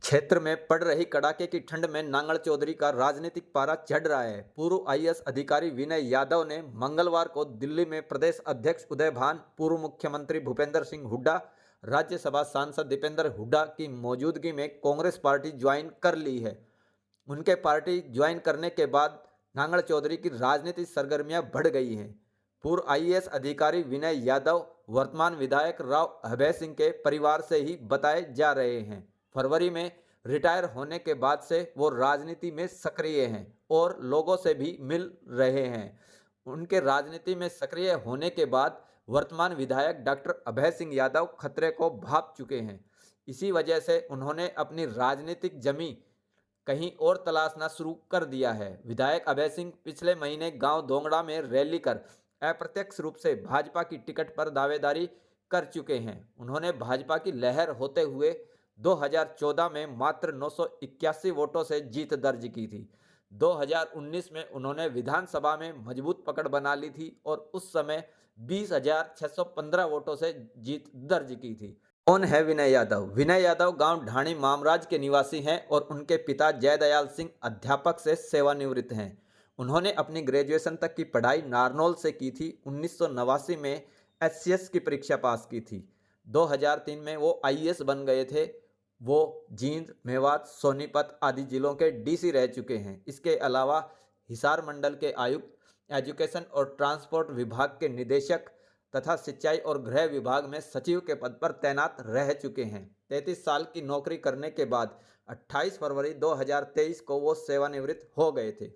क्षेत्र में पड़ रही कड़ाके की ठंड में नांगल चौधरी का राजनीतिक पारा चढ़ रहा है। पूर्व आईएएस अधिकारी विनय यादव ने मंगलवार को दिल्ली में प्रदेश अध्यक्ष उदय भान, पूर्व मुख्यमंत्री भूपेंद्र सिंह हुड्डा, राज्यसभा सांसद दीपेंद्र हुड्डा की मौजूदगी में कांग्रेस पार्टी ज्वाइन कर ली है। उनके पार्टी ज्वाइन करने के बाद नांगल चौधरी की राजनीतिक सरगर्मियां बढ़ गई हैं। पूर्व आईएएस अधिकारी विनय यादव वर्तमान विधायक राव अभय सिंह के परिवार से ही बताए जा रहे हैं। फरवरी में रिटायर होने के बाद से वो राजनीति में सक्रिय हैं और लोगों से भी मिल रहे हैं। उनके राजनीति में सक्रिय होने के बाद वर्तमान विधायक डॉक्टर अभय सिंह यादव खतरे को भांप चुके हैं। इसी वजह से उन्होंने अपनी राजनीतिक जमीन कहीं और तलाशना शुरू कर दिया है। विधायक अभय सिंह पिछले महीने गांव दोंगड़ा में रैली कर अप्रत्यक्ष रूप से भाजपा की टिकट पर दावेदारी कर चुके हैं। उन्होंने भाजपा की लहर होते हुए 2014 में मात्र 981 वोटों से जीत दर्ज की थी। 2019 में उन्होंने विधानसभा में मजबूत पकड़ बना ली थी और उस समय 20,615 वोटों से जीत दर्ज की थी। कौन है विनय यादव? विनय यादव गांव ढाणी मामराज के निवासी हैं और उनके पिता जयदयाल सिंह अध्यापक से सेवानिवृत्त हैं। उन्होंने अपनी ग्रेजुएशन तक की पढ़ाई नारनौल से की थी। 1989 में एचसीएस की परीक्षा पास की थी। 2003 में वो आईएएस बन गए थे। वो जींद, मेवात, सोनीपत आदि जिलों के डीसी रह चुके हैं। इसके अलावा हिसार मंडल के आयुक्त, एजुकेशन और ट्रांसपोर्ट विभाग के निदेशक तथा सिंचाई और गृह विभाग में सचिव के पद पर तैनात रह चुके हैं। 33 साल की नौकरी करने के बाद 28 फरवरी 2023 को वो सेवानिवृत्त हो गए थे।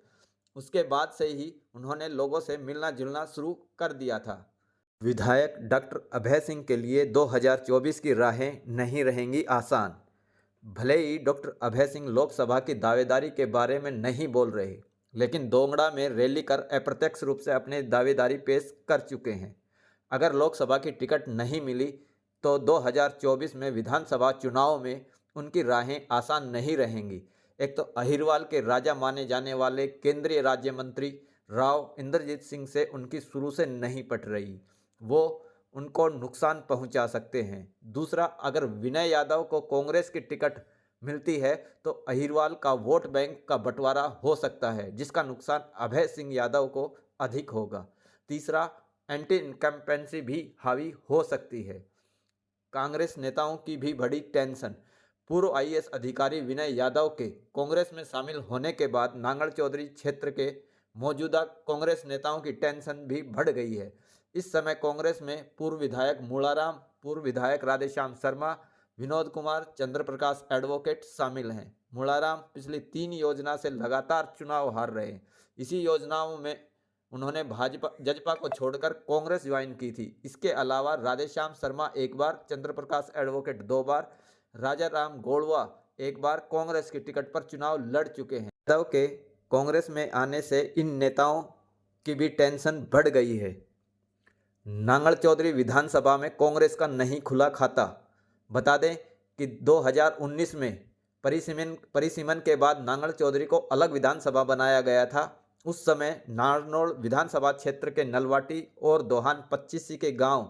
उसके बाद से ही उन्होंने लोगों से मिलना जुलना शुरू कर दिया था। विधायक डॉक्टर अभय सिंह के लिए 2024 की राहें नहीं रहेंगी आसान। भले ही डॉक्टर अभय सिंह लोकसभा की दावेदारी के बारे में नहीं बोल रहे, लेकिन दोंगड़ा में रैली कर अप्रत्यक्ष रूप से अपने दावेदारी पेश कर चुके हैं। अगर लोकसभा की टिकट नहीं मिली तो 2024 में विधानसभा चुनाव में उनकी राहें आसान नहीं रहेंगी। एक तो अहिरवाल के राजा माने जाने वाले केंद्रीय राज्य मंत्री राव इंद्रजीत सिंह से उनकी शुरू से नहीं पट रही, वो उनको नुकसान पहुंचा सकते हैं। दूसरा, अगर विनय यादव को कांग्रेस की टिकट मिलती है तो अहिरवाल का वोट बैंक का बंटवारा हो सकता है, जिसका नुकसान अभय सिंह यादव को अधिक होगा। तीसरा, एंटी इनकम्पेंसी भी हावी हो सकती है। कांग्रेस नेताओं की भी बड़ी टेंशन। पूर्व आईएएस अधिकारी विनय यादव के कांग्रेस में शामिल होने के बाद नांगल चौधरी क्षेत्र के मौजूदा कांग्रेस नेताओं की टेंशन भी बढ़ गई है। इस समय कांग्रेस में पूर्व विधायक मूलाराम, पूर्व विधायक राधेश्याम शर्मा, विनोद कुमार, चंद्र प्रकाश एडवोकेट शामिल हैं। मूलाराम पिछली 3 योजना से लगातार चुनाव हार रहे हैं। इसी योजनाओं में उन्होंने जजपा को छोड़कर कांग्रेस ज्वाइन की थी। इसके अलावा राधेश्याम शर्मा एक बार, चंद्र प्रकाश एडवोकेट 2 बार, राजा राम गौड़वा एक बार कांग्रेस की टिकट पर चुनाव लड़ चुके हैं। यादव के कांग्रेस में आने से इन नेताओं की भी टेंशन बढ़ गई है। नांगल चौधरी विधानसभा में कांग्रेस का नहीं खुला खाता। बता दें कि 2019 में परिसीमन के बाद नांगल चौधरी को अलग विधानसभा बनाया गया था। उस समय नारनौल विधानसभा क्षेत्र के नलवाटी और दोहान 25 के गांव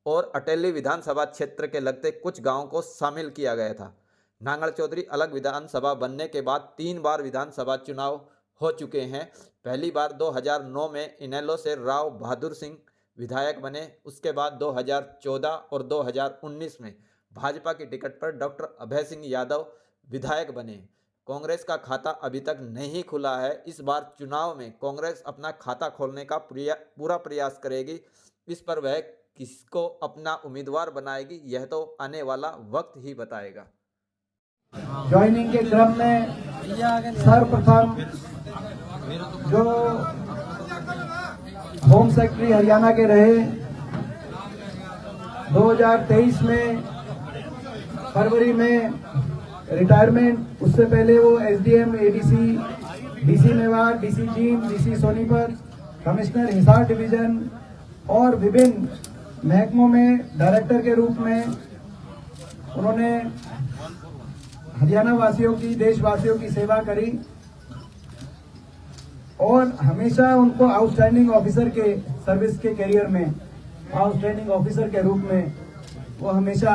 और अटेली विधानसभा क्षेत्र के लगते कुछ गांवों को शामिल किया गया था। नांगल चौधरी अलग विधानसभा बनने के बाद 3 बार विधानसभा चुनाव हो चुके हैं। पहली बार 2009 में इनेलो से राव बहादुर सिंह विधायक बने। उसके बाद 2014 और 2019 में भाजपा की टिकट पर डॉक्टर अभय सिंह यादव विधायक बने। कांग्रेस का खाता अभी तक नहीं खुला है। इस बार चुनाव में कांग्रेस अपना खाता खोलने का पूरा प्रयास करेगी। इस पर वह किसको अपना उम्मीदवार बनाएगी, यह तो आने वाला वक्त ही बताएगा। ज्वाइनिंग के क्रम में सर्वप्रथम जो होम सेक्रेटरी हरियाणा के रहे, 2023 में फरवरी में रिटायरमेंट, उससे पहले वो SDM, ADC, DC Mewar, DC Jind, DC Sonipat, commissioner Hisar division और विभिन्न महकमों में डायरेक्टर के रूप में उन्होंने हरियाणा वासियों की, देशवासियों की सेवा करी और हमेशा उनको आउटस्टैंडिंग ऑफिसर के सर्विस के करियर में आउटस्टैंडिंग ऑफिसर के रूप में वो हमेशा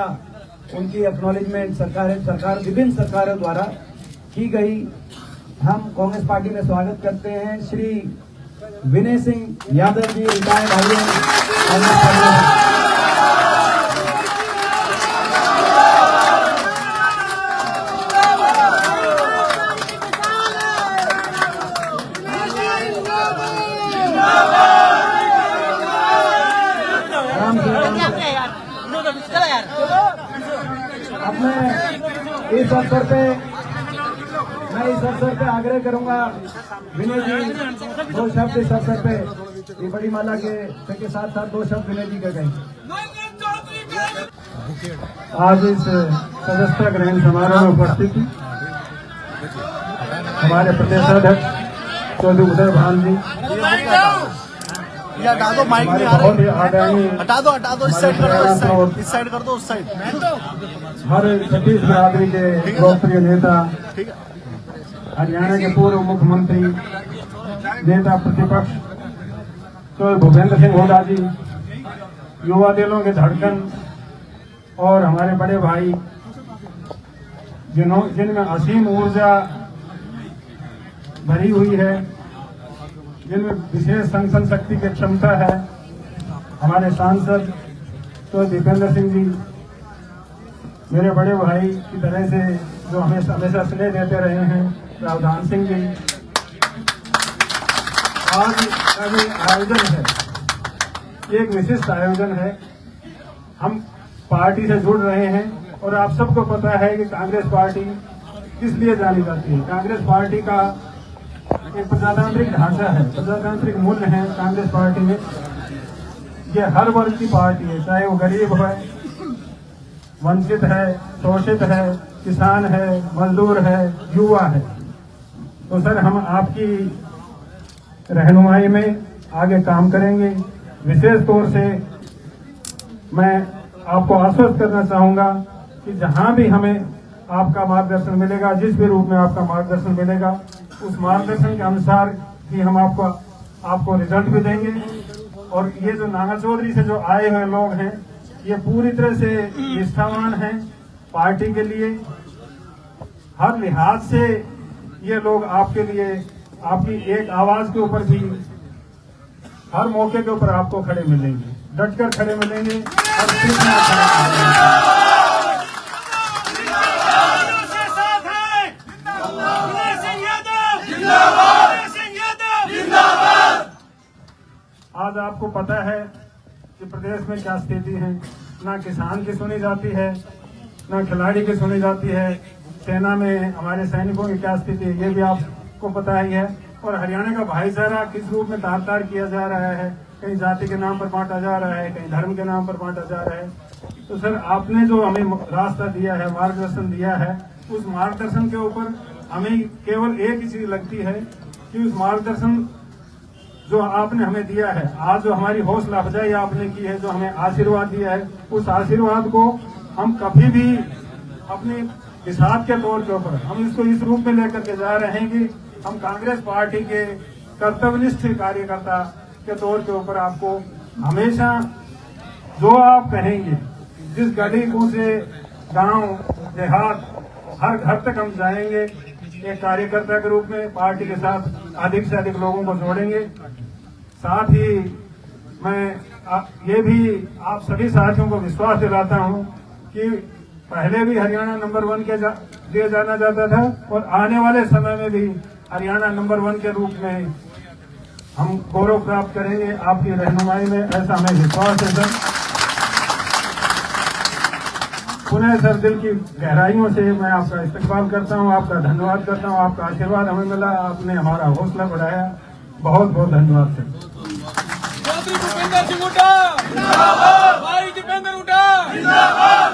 उनकी एक्नॉलेजमेंट सरकार विभिन्न सरकारों द्वारा की गई। हम कांग्रेस पार्टी में स्वागत करते हैं श्री विनय सिंह यादव जी, रिटायर्ड आईएएस। अब मैं इस अवसर पे आग्रह करूंगा, विनय जी दो शब्द इस अवसर पे, ये बड़ी माला के साथ साथ दो शब्द विनय जी कह गए। आज इस सदस्यता ग्रहण समारोह में उपस्थित हमारे प्रदेश अध्यक्ष चौधरी उदय भान जी, हटा दो, माइक नहीं आ रहा, हटा दो, इस साइड कर दो, उस साइड। हर छत्तीस बिरादरी के लोकप्रिय नेता, हरियाणा के पूर्व मुख्यमंत्री, नेता प्रतिपक्ष तो भूपेंद्र सिंह हुड्डा जी, युवा दिलों के धड़कन और हमारे बड़े भाई जिनमें असीम ऊर्जा भरी हुई है, जिनमें विशेष संसद शक्ति की क्षमता है, हमारे सांसद तो दीपेंद्र सिंह जी, मेरे बड़े भाई की तरह से जो हमेशा स्नेह देते रहे हैं, प्रावधान सिंह जी। आज का जो आयोजन है, एक विशिष्ट आयोजन है। हम पार्टी से जुड़ रहे हैं और आप सबको पता है कि कांग्रेस पार्टी किस लिए जानी जाती है। कांग्रेस पार्टी का एक प्रजातांत्रिक ढांचा है, प्रजातांत्रिक मूल्य है कांग्रेस पार्टी में। ये हर वर्ग की पार्टी है, चाहे वो गरीब है, वंचित है, शोषित है, किसान है, मजदूर है, युवा है। तो सर, हम आपकी रहनुमाई में आगे काम करेंगे। विशेष तौर से मैं आपको आश्वस्त करना चाहूंगा कि जहां भी हमें आपका मार्गदर्शन मिलेगा, जिस भी रूप में आपका मार्गदर्शन मिलेगा, उस मार्गदर्शन के अनुसार ही हम आपको रिजल्ट भी देंगे। और ये जो नांगल चौधरी से जो आए हुए लोग हैं, ये पूरी तरह से निष्ठावान हैं पार्टी के लिए। हर लिहाज से ये लोग आपके लिए, आपकी एक आवाज के ऊपर भी हर मौके के ऊपर आपको खड़े मिलेंगे, डटकर खड़े मिलेंगे और आज आपको पता है कि प्रदेश में क्या स्थिति है। ना किसान की सुनी जाती है, ना खिलाड़ी की सुनी जाती है। सेना में हमारे सैनिकों की क्या स्थिति है, ये भी आपको पता ही है। और हरियाणा का भाईचारा किस रूप में तार किया जा रहा है, कहीं जाति के नाम पर बांटा जा रहा है, कहीं धर्म के नाम पर बांटा जा रहा है। तो सर, आपने जो हमें रास्ता दिया है, मार्गदर्शन दिया है, उस मार्गदर्शन के ऊपर हमें केवल एक ही चीज लगती है कि उस मार्गदर्शन जो आपने हमें दिया है, आज जो हमारी हौसला अफजाई आपने की है, जो हमें आशीर्वाद दिया है, उस आशीर्वाद को हम कभी भी अपने हिसाब के तौर के ऊपर हम इसको इस रूप में लेकर के जा रहे हैं कि हम कांग्रेस पार्टी के कर्तव्यनिष्ठ कार्यकर्ता के तौर के ऊपर आपको हमेशा जो आप कहेंगे, जिस गली से गांव देहात हर घर तक हम जाएंगे, एक कार्यकर्ता के रूप में पार्टी के साथ अधिक से अधिक लोगों को जोड़ेंगे। साथ ही मैं ये भी आप सभी साथियों को विश्वास दिलाता हूं कि पहले भी हरियाणा नंबर 1 के दिया जाना चाहता था और आने वाले समय में भी हरियाणा नंबर 1 के रूप में हम गौरव प्राप्त करेंगे आपकी रहनुमाई में, ऐसा हमें विश्वास है सर। पुनः सर, दिल की गहराइयों से मैं आपका इस्तकबाल करता हूं, आपका धन्यवाद करता हूं। आपका आशीर्वाद हमें मिला, आपने हमारा हौसला बढ़ाया। बहुत बहुत धन्यवाद सर। भूपेंद्र सिंह हुड्डा जिंदाबाद, भाई दीपेंद्र हुड्डा जिंदाबाद,